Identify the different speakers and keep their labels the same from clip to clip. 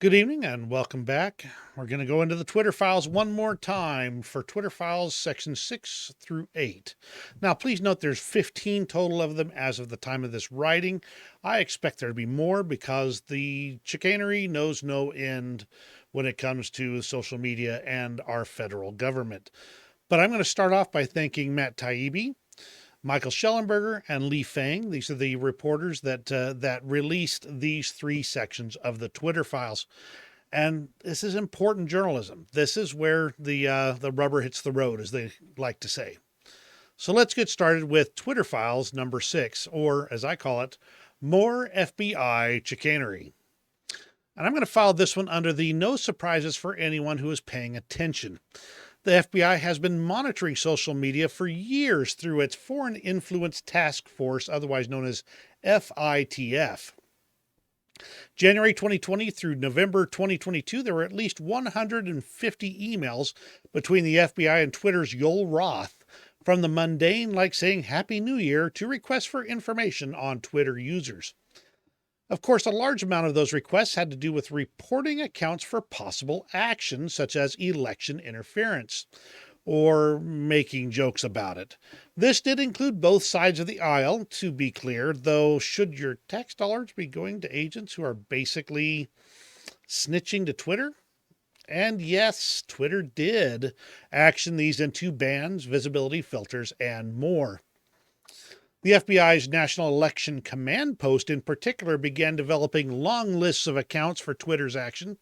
Speaker 1: Good evening and welcome back. We're going to go into the Twitter files one more time for Twitter files section 6 through 8. Now, please note there's 15 total of them as of the time of this writing. I expect there to be more because the chicanery knows no end when it comes to social media and our federal government. But I'm going to start off by thanking Matt Taibbi, Michael Schellenberger, and Lee Fang. These are the reporters that released these three sections of the Twitter files. And this is important journalism. This is where the rubber hits the road, as they like to say. So let's get started with Twitter files number 6, or as I call it, more FBI chicanery. And I'm going to file this one under the no surprises for anyone who is paying attention. The FBI has been monitoring social media for years through its Foreign Influence Task Force, otherwise known as FITF. January 2020 through November 2022, there were at least 150 emails between the FBI and Twitter's Yoel Roth, from the mundane, like saying Happy New Year, to requests for information on Twitter users. Of course, a large amount of those requests had to do with reporting accounts for possible action, such as election interference, or making jokes about it. This did include both sides of the aisle, to be clear, though should your tax dollars be going to agents who are basically snitching to Twitter? And yes, Twitter did action these into bans, visibility filters, and more. The FBI's National Election Command Post in particular began developing long lists of accounts for Twitter's action,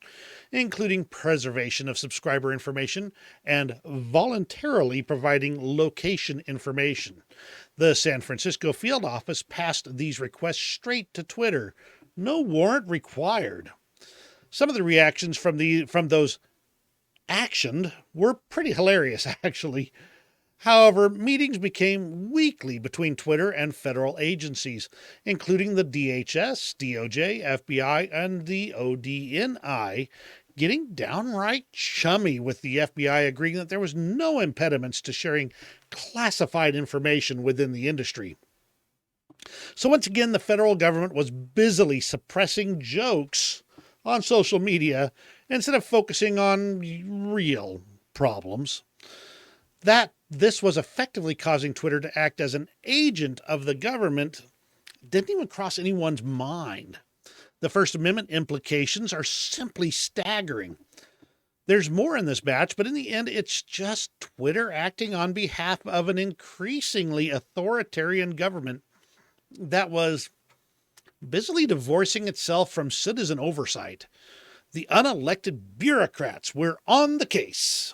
Speaker 1: including preservation of subscriber information and voluntarily providing location information. The San Francisco field office passed these requests straight to Twitter. No warrant required. Some of the reactions from those actioned were pretty hilarious, actually. However, meetings became weekly between Twitter and federal agencies, including the DHS, DOJ, FBI, and the ODNI, getting downright chummy with the FBI, agreeing that there was no impediments to sharing classified information within the industry. So once again, the federal government was busily suppressing jokes on social media instead of focusing on real problems. This was effectively causing Twitter to act as an agent of the government didn't even cross anyone's mind. The First Amendment implications are simply staggering. There's more in this batch, but in the end, it's just Twitter acting on behalf of an increasingly authoritarian government that was busily divorcing itself from citizen oversight. The unelected bureaucrats were on the case.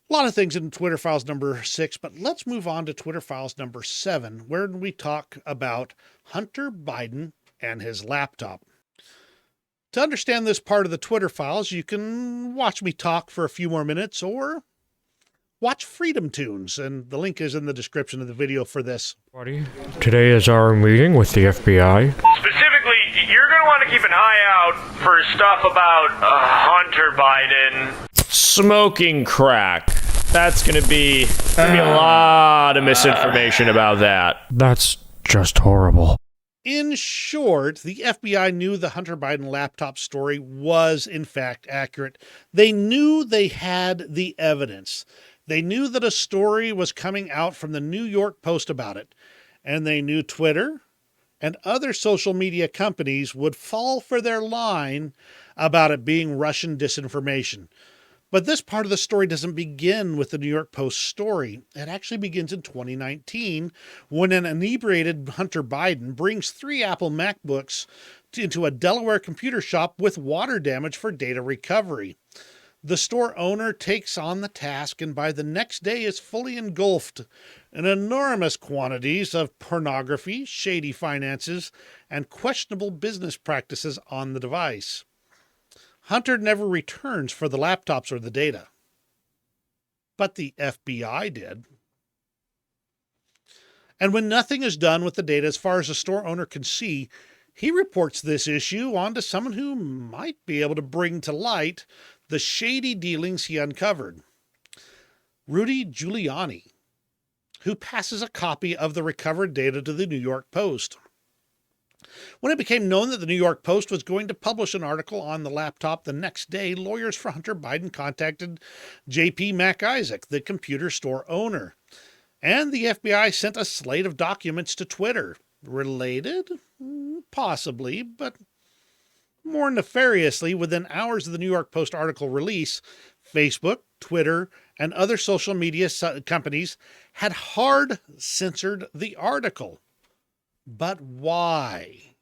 Speaker 1: A lot of things in Twitter files number 6, but let's move on to Twitter files number 7, where we talk about Hunter Biden and his laptop. To understand this part of the Twitter files, you can watch me talk for a few more minutes or watch Freedom Tunes, and the link is in the description of the video for this.
Speaker 2: Today is our meeting with the FBI.
Speaker 3: Specifically, you're going to want to keep an eye out for stuff about Hunter Biden smoking crack. That's going to be a lot of misinformation about that.
Speaker 2: That's just horrible.
Speaker 1: In short, the FBI knew the Hunter Biden laptop story was, in fact, accurate. They knew they had the evidence. They knew that a story was coming out from the New York Post about it. And they knew Twitter and other social media companies would fall for their line about it being Russian disinformation. But this part of the story doesn't begin with the New York Post story. It actually begins in 2019 when an inebriated Hunter Biden brings 3 Apple MacBooks into a Delaware computer shop with water damage for data recovery. The store owner takes on the task and by the next day is fully engulfed in enormous quantities of pornography, shady finances, and questionable business practices on the device. Hunter never returns for the laptops or the data. But the FBI did. And when nothing is done with the data as far as the store owner can see, he reports this issue onto someone who might be able to bring to light the shady dealings he uncovered. Rudy Giuliani, who passes a copy of the recovered data to the New York Post. When it became known that the New York Post was going to publish an article on the laptop the next day, lawyers for Hunter Biden contacted J.P. MacIsaac, the computer store owner. And the FBI sent a slate of documents to Twitter. Related? Possibly, but more nefariously, within hours of the New York Post article release, Facebook, Twitter, and other social media companies had hard censored the article. But why?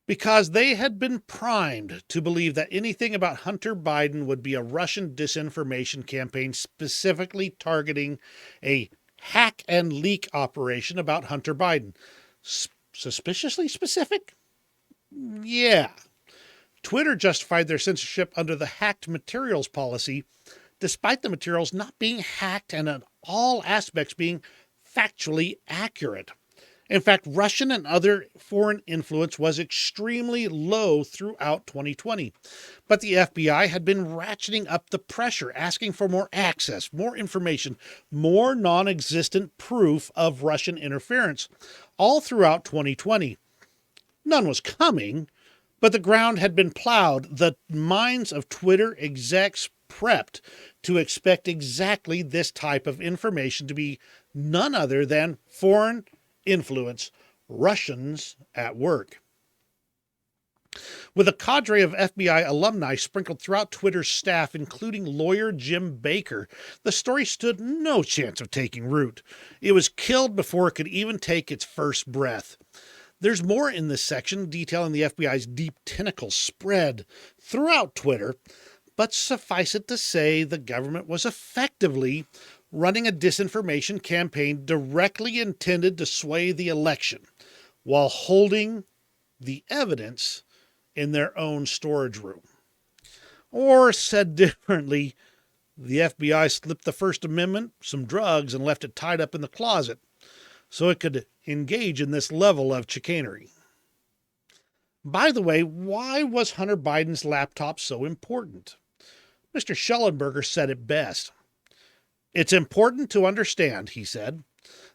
Speaker 1: Because they had been primed to believe that anything about Hunter Biden would be a Russian disinformation campaign specifically targeting a hack and leak operation about Hunter Biden. Suspiciously specific? Yeah. Twitter justified their censorship under the hacked materials policy, despite the materials not being hacked and in all aspects being factually accurate. In fact, Russian and other foreign influence was extremely low throughout 2020. But the FBI had been ratcheting up the pressure, asking for more access, more information, more non-existent proof of Russian interference, all throughout 2020. None was coming, but the ground had been plowed. The minds of Twitter execs prepped to expect exactly this type of information to be none other than foreign influence, Russians at work. With a cadre of FBI alumni sprinkled throughout Twitter's staff, including lawyer Jim Baker, the story stood no chance of taking root. It was killed before it could even take its first breath. There's more in this section detailing the FBI's deep tentacle spread throughout Twitter, but suffice it to say the government was effectively running a disinformation campaign directly intended to sway the election while holding the evidence in their own storage room. Or said differently, the FBI slipped the First Amendment, some drugs, and left it tied up in the closet so it could engage in this level of chicanery. By the way, why was Hunter Biden's laptop so important? Mr. Schellenberger said it best. It's important to understand, he said,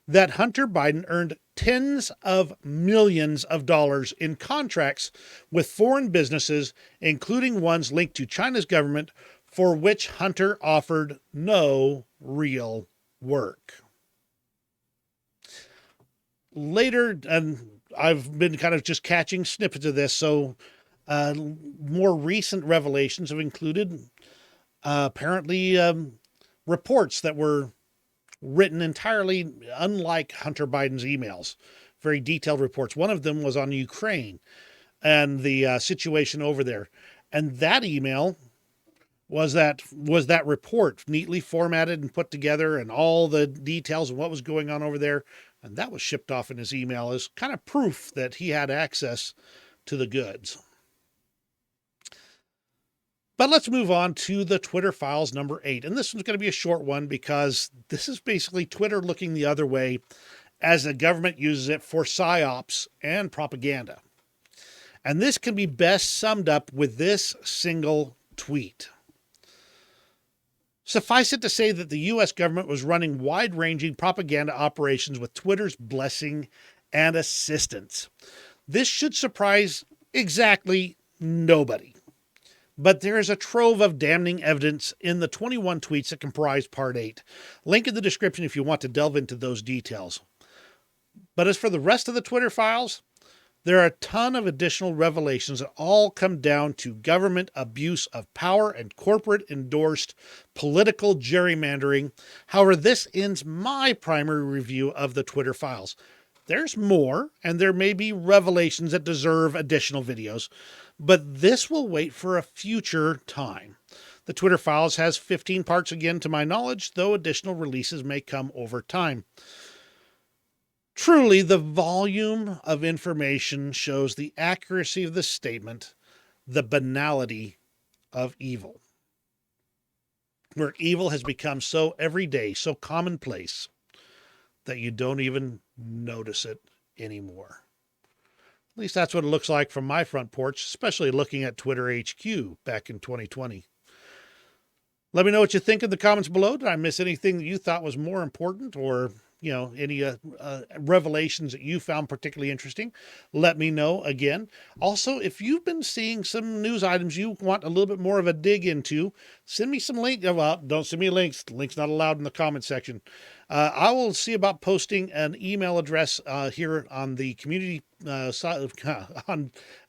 Speaker 1: that Hunter Biden earned tens of millions of dollars in contracts with foreign businesses, including ones linked to China's government, for which Hunter offered no real work. Later, and I've been kind of just catching snippets of this, so more recent revelations have included apparently reports that were written entirely unlike Hunter Biden's emails, very detailed reports. One of them was on Ukraine and the situation over there. And that email was that report neatly formatted and put together and all the details of what was going on over there. And that was shipped off in his email as kind of proof that he had access to the goods. But let's move on to the Twitter files number 8. And this one's going to be a short one because this is basically Twitter looking the other way as the government uses it for psyops and propaganda. And this can be best summed up with this single tweet. Suffice it to say that the U.S. government was running wide-ranging propaganda operations with Twitter's blessing and assistance. This should surprise exactly nobody. But there is a trove of damning evidence in the 21 tweets that comprise Part 8. Link in the description if you want to delve into those details. But as for the rest of the Twitter files, there are a ton of additional revelations that all come down to government abuse of power and corporate-endorsed political gerrymandering. However, this ends my primary review of the Twitter files. There's more, and there may be revelations that deserve additional videos, but this will wait for a future time. The Twitter files has 15 parts again to my knowledge, though additional releases may come over time. Truly, the volume of information shows the accuracy of the statement, the banality of evil. Where evil has become so everyday, so commonplace, that you don't even notice it anymore. At least that's what it looks like from my front porch, especially looking at Twitter HQ back in 2020. Let me know what you think in the comments below. Did I miss anything that you thought was more important or any revelations that you found particularly interesting, let me know again. Also, if you've been seeing some news items you want a little bit more of a dig into, send me some links. Well, don't send me links. Links not allowed in the comment section. I will see about posting an email address here on the community side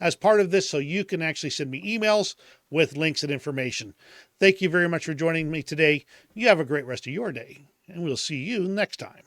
Speaker 1: as part of this, so you can actually send me emails with links and information. Thank you very much for joining me today. You have a great rest of your day, and we'll see you next time.